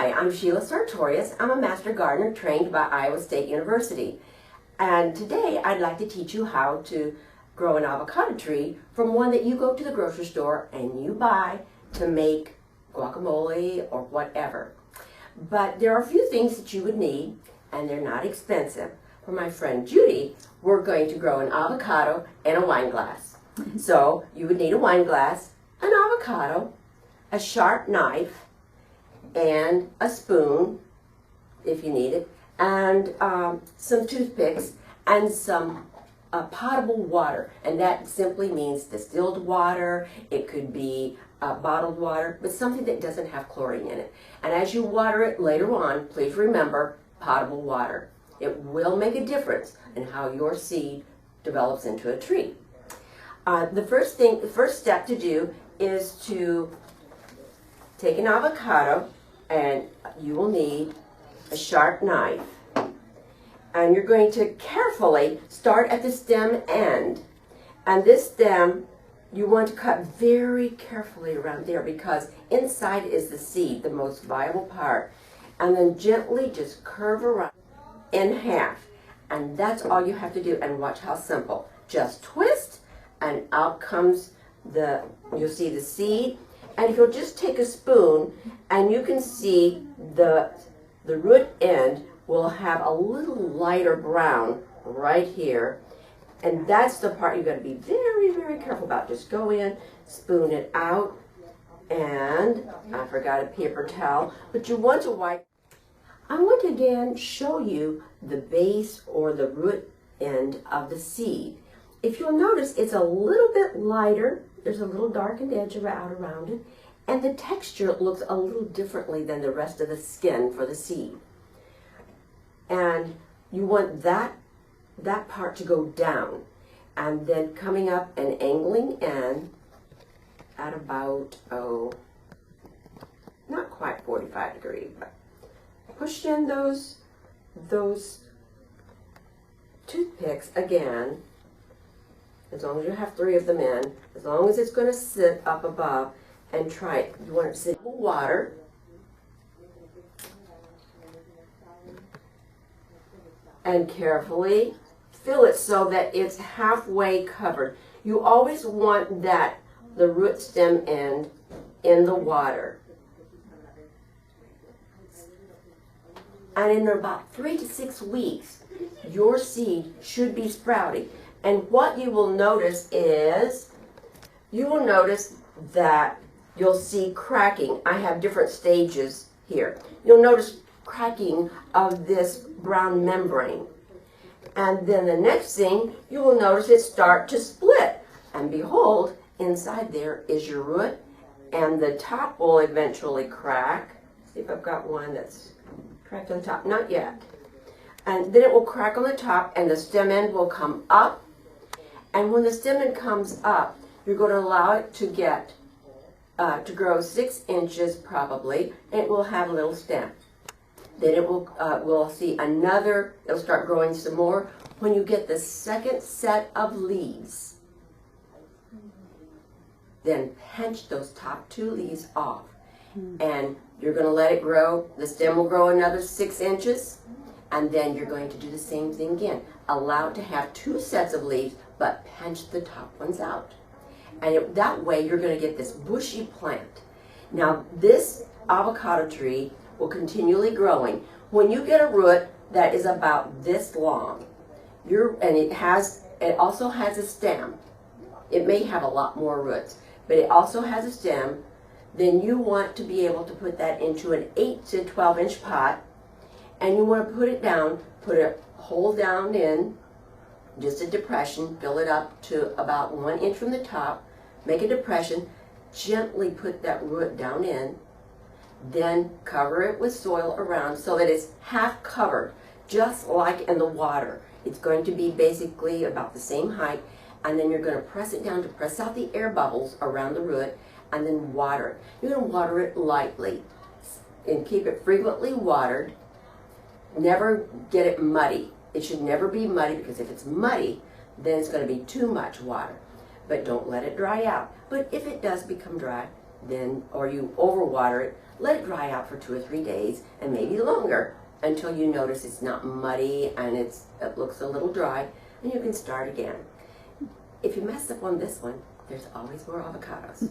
Hi, I'm Sheila Sartorius. I'm a master gardener trained by Iowa State University. And today I'd like to teach you how to grow an avocado tree from one that you go to the grocery store and you buy to make guacamole or whatever. But there are a few things that you would need, and they're not expensive. For my friend Judy, we're going to grow an avocado and a wine glass. So you would need a wine glass, an avocado, a sharp knife, and a spoon, if you need it, and some toothpicks, and some potable water. And that simply means distilled water. It could be bottled water, but something that doesn't have chlorine in it. And as you water it later on, please remember potable water. It will make a difference in how your seed develops into a tree. The first step to do is to take an avocado, and you will need a sharp knife. And you're going to carefully start at the stem end. And this stem, you want to cut very carefully around there because inside is the seed, the most viable part. And then gently just curve around in half. And that's all you have to do. And watch how simple. Just twist, and out comes you'll see the seed. And if you'll just take a spoon, and you can see the root end will have a little lighter brown right here. And that's the part you've got to be very, very careful about. Just go in, spoon it out, and I forgot a paper towel, but you want to wipe. I want to again show you the base or the root end of the seed. If you'll notice, it's a little bit lighter. There's a little darkened edge out around it, and the texture looks a little differently than the rest of the skin for the seed. And you want that part to go down, and then coming up and angling in at about, not quite 45 degrees, but push in those toothpicks again, as long as you have 3 of them in, as long as it's going to sit up above, and try it. You want it to sit in water. And carefully fill it so that it's halfway covered. You always want the root stem end in the water. And in about 3 to 6 weeks, your seed should be sprouting. And what you will notice is, that you'll see cracking. I have different stages here. You'll notice cracking of this brown membrane. And then the next thing, you will notice it start to split. And behold, inside there is your root, and the top will eventually crack. See if I've got one that's cracked on the top. Not yet. And then it will crack on the top, and the stem end will come up. And when the stem end comes up, you're going to allow it to get to grow 6 inches probably, and it will have a little stem. Then it will, we'll see another, it'll start growing some more when you get the second set of leaves. Then pinch those top 2 leaves off, and you're going to let it grow. The stem will grow another 6 inches, and then you're going to do the same thing again. Allow it to have 2 sets of leaves, but pinch the top ones out. And that way you're going to get this bushy plant. Now this avocado tree will continually growing. When you get a root that is about this long, and it also has a stem. It may have a lot more roots, but it also has a stem. Then you want to be able to put that into an 8 to 12 inch pot, and you want to put it down, put a hole down in, just a depression, fill it up to about 1 inch from the top, make a depression, gently put that root down in, then cover it with soil around so that it's half covered, just like in the water. It's going to be basically about the same height, and then you're going to press it down to press out the air bubbles around the root, and then water it. You're going to water it lightly and keep it frequently watered. Never get it muddy. It should never be muddy, because if it's muddy, then it's going to be too much water. But don't let it dry out. But if it does become dry, then, or you overwater it, let it dry out for 2 or 3 days and maybe longer until you notice it's not muddy and it looks a little dry, and you can start again. If you mess up on this one, there's always more avocados.